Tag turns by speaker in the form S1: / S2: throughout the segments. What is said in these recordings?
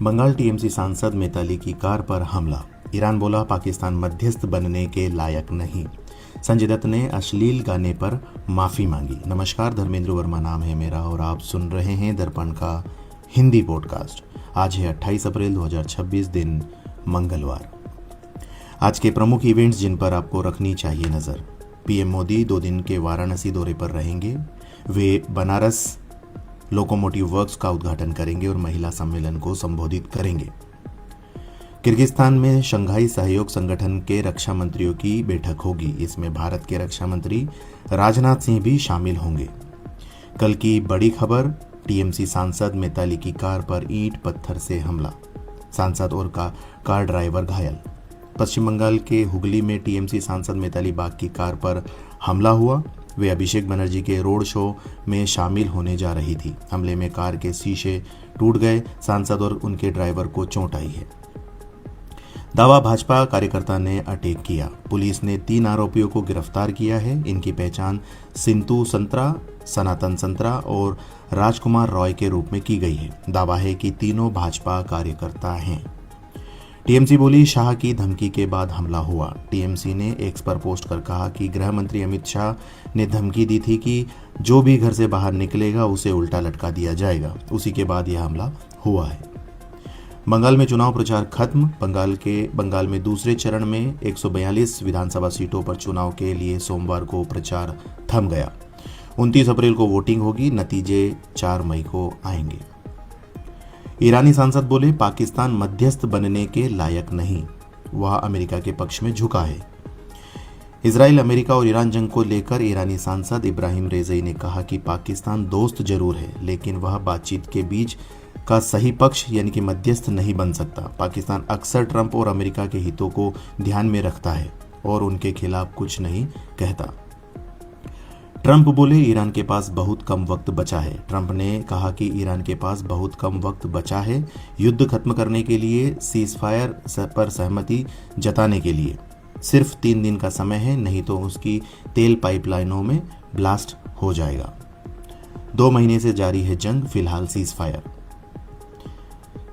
S1: Bengal TMC सांसद मिताली की car पर हमला। ईरान बोला पाकिस्तान मध्यस्थ बनने के लायक नहीं। संजय दत्त ने अश्लील गाने पर माफी मांगी। नमस्कार, धर्मेंद्र वर्मा नाम है मेरा और आप सुन रहे हैं दर्पण का हिंदी पॉडकास्ट। आज है 28 अप्रैल 2026, दिन मंगलवार। आज के प्रमुख इवेंट्स जिन पर आपको रखनी चाहिए नज़र। पीएम मोदी 2 दिन के वाराणसी दौरे पर रहेंगे। वे बनारस लोकोमोटिव वर्क्स का उद्घाटन करेंगे और महिला सम्मेलन को संबोधित करेंगे। किर्गिस्तान में शंघाई सहयोग संगठन के रक्षा मंत्रियों की बैठक होगी। इसमें भारत के रक्षा मंत्री राजनाथ सिंह भी शामिल होंगे। कल की बड़ी खबर, टीएमसी सांसद मिताली की कार पर ईंट पत्थर से हमला। सांसद और कार ड्राइवर घायल। पश्चिम बंगाल के हुगली में टीएमसी सांसद मिताली बाग की कार पर हमला हुआ। वे अभिषेक बनर्जी के रोड शो में शामिल होने जा रही थी। हमले में कार के शीशे टूट गए। सांसद और उनके ड्राइवर को चोट आई है। दावा भाजपा कार्यकर्ता ने अटैक किया। पुलिस ने 3 आरोपियों को गिरफ्तार किया है। इनकी पहचान सिंतु संतरा, सनातन संतरा और राजकुमार रॉय के रूप में की गई है। दावा है कि तीनों भाजपा कार्यकर्ता हैं। टीएमसी बोली शाह की धमकी के बाद हमला हुआ। टीएमसी ने एक्स पर पोस्ट कर कहा कि गृह मंत्री अमित शाह ने धमकी दी थी कि जो भी घर से बाहर निकलेगा उसे उल्टा लटका दिया जाएगा। उसी के बाद यह हमला हुआ है। बंगाल में चुनाव प्रचार खत्म। बंगाल में दूसरे चरण में 142 विधानसभा सीटों पर चुनाव के लिए सोमवार को प्रचार थम गया। 29 अप्रैल को वोटिंग होगी। नतीजे 4 मई को आएंगे। ईरानी सांसद बोले पाकिस्तान मध्यस्थ बनने के लायक नहीं। वह अमेरिका के पक्ष में झुका है। इजराइल, अमेरिका और ईरान जंग को लेकर ईरानी सांसद इब्राहिम रेज़ई ने कहा कि पाकिस्तान दोस्त जरूर है, लेकिन वह बातचीत के बीच का सही पक्ष यानी कि मध्यस्थ नहीं बन सकता। पाकिस्तान अक्सर ट्रंप और अमेरिका के हितों को ध्यान में रखता है और उनके खिलाफ कुछ नहीं कहता। ट्रंप बोले ईरान के पास बहुत कम वक्त बचा है। ट्रंप ने कहा कि ईरान के पास बहुत कम वक्त बचा है युद्ध खत्म करने के लिए, सीज़फायर पर सहमति जताने के लिए। सिर्फ 3 दिन का समय है, नहीं तो उसकी तेल पाइपलाइनों में ब्लास्ट हो जाएगा। 2 महीने से जारी है जंग, फिलहाल सीज़फायर।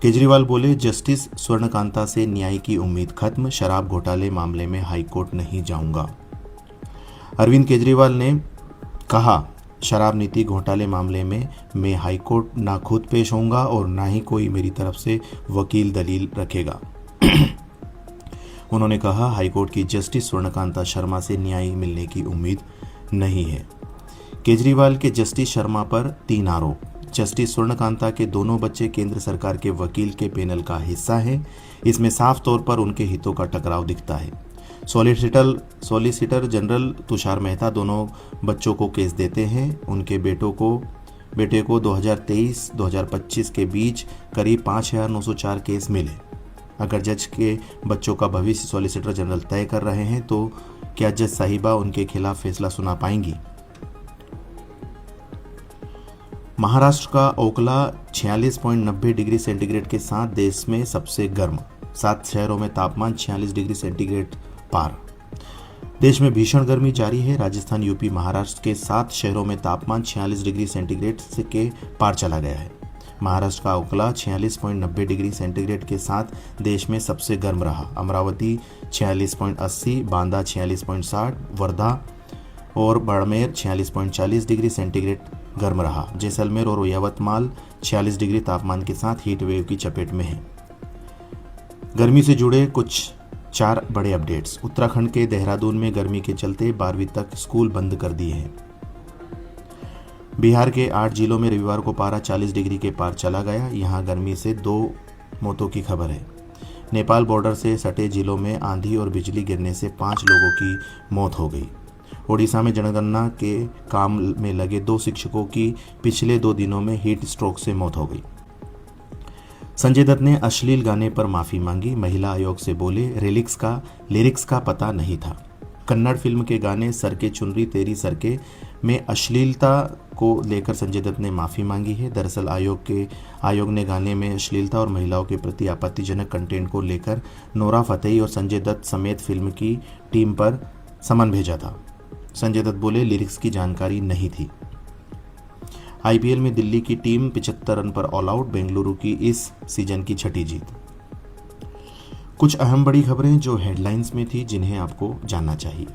S1: केजरीवाल बोले जस्टिस स्वर्णकांता से न्याय की उम्मीद खत्म। शराब घोटाले मामले में हाईकोर्ट नहीं जाऊंगा। अरविंद केजरीवाल ने कहा शराब नीति घोटाले मामले में मैं हाईकोर्ट ना खुद पेश होऊंगा और ना ही कोई मेरी तरफ से वकील दलील रखेगा। उन्होंने कहा हाईकोर्ट की जस्टिस स्वर्णकांता शर्मा से न्याय मिलने की उम्मीद नहीं है। केजरीवाल के जस्टिस शर्मा पर 3 आरोप। जस्टिस स्वर्णकांता के दोनों बच्चे केंद्र सरकार के वकील के पैनल का हिस्सा हैं। इसमें साफ तौर पर उनके हितों का टकराव दिखता है। सॉलिसिटर जनरल तुषार मेहता दोनों बच्चों को केस देते हैं। उनके बेटे को 2023-2025 के बीच करीब 5,904 केस मिले। अगर जज के बच्चों का भविष्य सॉलिसिटर जनरल तय कर रहे हैं तो क्या जज साहिबा उनके खिलाफ फैसला सुना पाएंगी? महाराष्ट्र का ओखला 46.90 डिग्री सेंटीग्रेड के साथ देश में सबसे गर्म। 7 शहरों में तापमान 46 डिग्री सेंटीग्रेड पार। देश में भीषण गर्मी जारी है। राजस्थान, यूपी, महाराष्ट्र के 7 शहरों में तापमान 46 डिग्री सेंटीग्रेड के पार चला गया है। महाराष्ट्र का ओखला 46.90 डिग्री सेंटीग्रेड के साथ देश में सबसे गर्म रहा। अमरावती 46.80, बांदा 46.60, वर्धा और बाड़मेर 46.40 डिग्री सेंटीग्रेड गर्म रहा। जैसलमेर और यवतमाल 46 डिग्री तापमान के साथ हीट वेव की चपेट में है। गर्मी से जुड़े कुछ 4 बड़े अपडेट्स। उत्तराखंड के देहरादून में गर्मी के चलते 12वीं तक स्कूल बंद कर दिए हैं। बिहार के 8 जिलों में रविवार को पारा 40 डिग्री के पार चला गया। यहां गर्मी से 2 मौतों की खबर है। नेपाल बॉर्डर से सटे जिलों में आंधी और बिजली गिरने से 5 लोगों की मौत हो गई। ओडिशा में जनगणना के काम में लगे 2 शिक्षकों की पिछले 2 दिनों में हीट स्ट्रोक से मौत हो गई। संजय दत्त ने अश्लील गाने पर माफी मांगी। महिला आयोग से बोले लिरिक्स का पता नहीं था। कन्नड़ फिल्म के गाने सरके चुनरी तेरी सरके में अश्लीलता को लेकर संजय दत्त ने माफी मांगी है। दरअसल आयोग ने गाने में अश्लीलता और महिलाओं के प्रति आपत्तिजनक कंटेंट को लेकर नोरा फतेही और संजय दत्त समेत फिल्म की टीम पर समन भेजा था। संजय दत्त बोले लिरिक्स की जानकारी नहीं थी। आईपीएल में दिल्ली की टीम 75 रन पर ऑल आउट, बेंगलुरु की इस सीजन की छठी जीत। कुछ अहम बड़ी खबरें जो हेडलाइंस में थी जिन्हें आपको जानना चाहिए।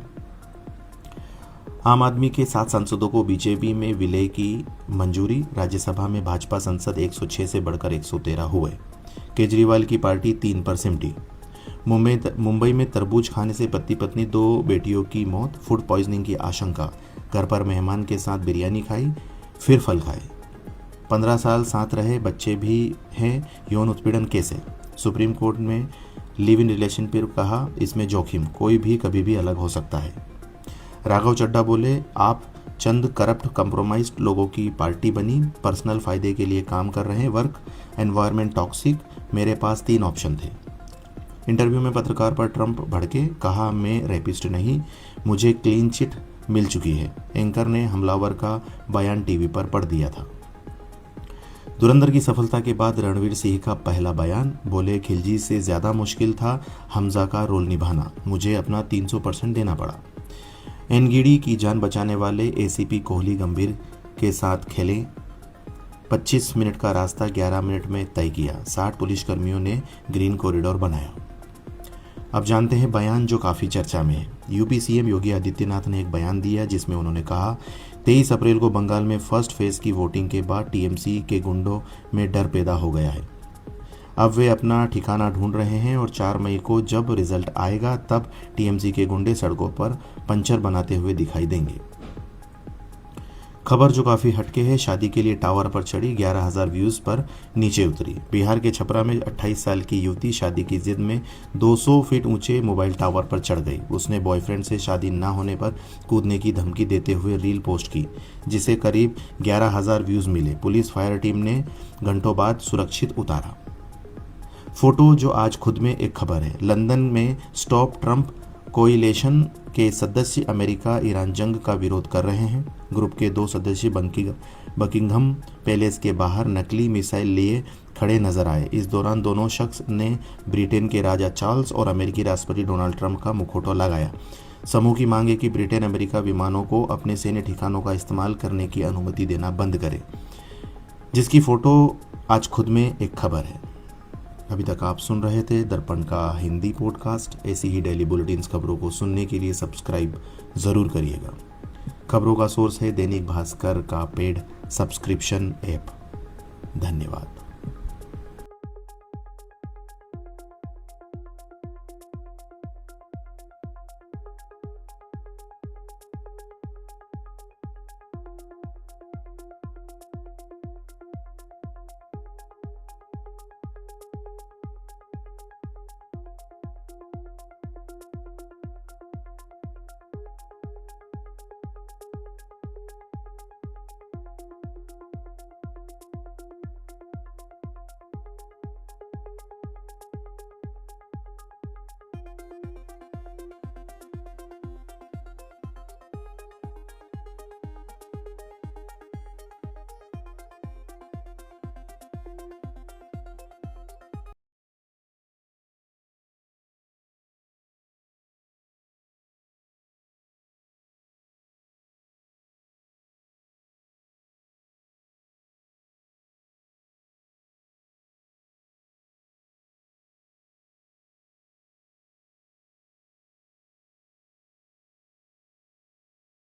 S1: आम आदमी के 7 सांसदों को बीजेपी में विलय की मंजूरी। राज्यसभा में भाजपा संसद 106 से बढ़कर 113 हुए। केजरीवाल की पार्टी 3 पर सिमटी। मुंबई में तरबूज खाने से पति पत्नी 2 बेटियों की मौत, फूड पॉइजनिंग की आशंका। घर पर मेहमान के साथ बिरयानी खाई, फिर फल खाए। 15 साल साथ रहे बच्चे भी हैं, यौन उत्पीड़न कैसे। सुप्रीम कोर्ट में लिव इन रिलेशन पर कहा, इसमें जोखिम, कोई भी कभी भी अलग हो सकता है। राघव चड्ढा बोले, आप चंद करप्ट कंप्रोमाइज्ड लोगों की पार्टी बनी, पर्सनल फायदे के लिए काम कर रहे हैं, वर्क एनवायरनमेंट टॉक्सिक, मेरे पास 3 ऑप्शन थे। इंटरव्यू में पत्रकार पर ट्रंप भड़के, कहा मैं रेपिस्ट नहीं, मुझे क्लीन चिट मिल चुकी है। एंकर ने हमलावर का बयान टीवी पर पढ़ दिया था। धुरंधर की सफलता के बाद रणवीर सिंह का पहला बयान, बोले खिलजी से ज़्यादा मुश्किल था हमजा का रोल निभाना, मुझे अपना 300% देना पड़ा। एनगिडी की जान बचाने वाले एसीपी कोहली गंभीर के साथ खेले, 25 मिनट का रास्ता 11 मिनट में तय किया। 60 पुलिसकर्मियों ने ग्रीन कॉरिडोर बनाया। अब जानते हैं बयान जो काफ़ी चर्चा में है। यूपी सीएम योगी आदित्यनाथ ने एक बयान दिया जिसमें उन्होंने कहा, 23 अप्रैल को बंगाल में फर्स्ट फेज की वोटिंग के बाद टीएमसी के गुंडों में डर पैदा हो गया है। अब वे अपना ठिकाना ढूंढ रहे हैं और 4 मई को जब रिजल्ट आएगा तब टीएमसी के गुंडे सड़कों पर पंचर बनाते हुए दिखाई देंगे। खबर जो काफ़ी हटके है, शादी के लिए टावर पर चढ़ी, 11,000 व्यूज़ पर नीचे उतरी। बिहार के छपरा में 28 साल की युवती शादी की जिद में 200 फीट ऊंचे मोबाइल टावर पर चढ़ गई। उसने बॉयफ्रेंड से शादी न होने पर कूदने की धमकी देते हुए रील पोस्ट की, जिसे करीब 11,000 व्यूज़ मिले। पुलिस फायर टीम ने घंटों बाद सुरक्षित उतारा। फोटो जो आज खुद में एक खबर है। लंदन में स्टॉप ट्रंप कोइलेशन के सदस्य अमेरिका ईरान जंग का विरोध कर रहे हैं। ग्रुप के 2 सदस्य बकिंघम पैलेस के बाहर नकली मिसाइल लिए खड़े नजर आए। इस दौरान दोनों शख्स ने ब्रिटेन के राजा चार्ल्स और अमेरिकी राष्ट्रपति डोनाल्ड ट्रंप का मुखौटा लगाया। समूह की मांग है कि ब्रिटेन अमेरिका विमानों को अपने सैन्य ठिकानों का इस्तेमाल करने की अनुमति देना बंद करे, जिसकी फोटो आज खुद में एक खबर है। अभी तक आप सुन रहे थे दर्पण का हिंदी पॉडकास्ट। ऐसी ही डेली बुलेटिन्स खबरों को सुनने के लिए सब्सक्राइब ज़रूर करिएगा। खबरों का सोर्स है दैनिक भास्कर का पेड सब्सक्रिप्शन ऐप। धन्यवाद।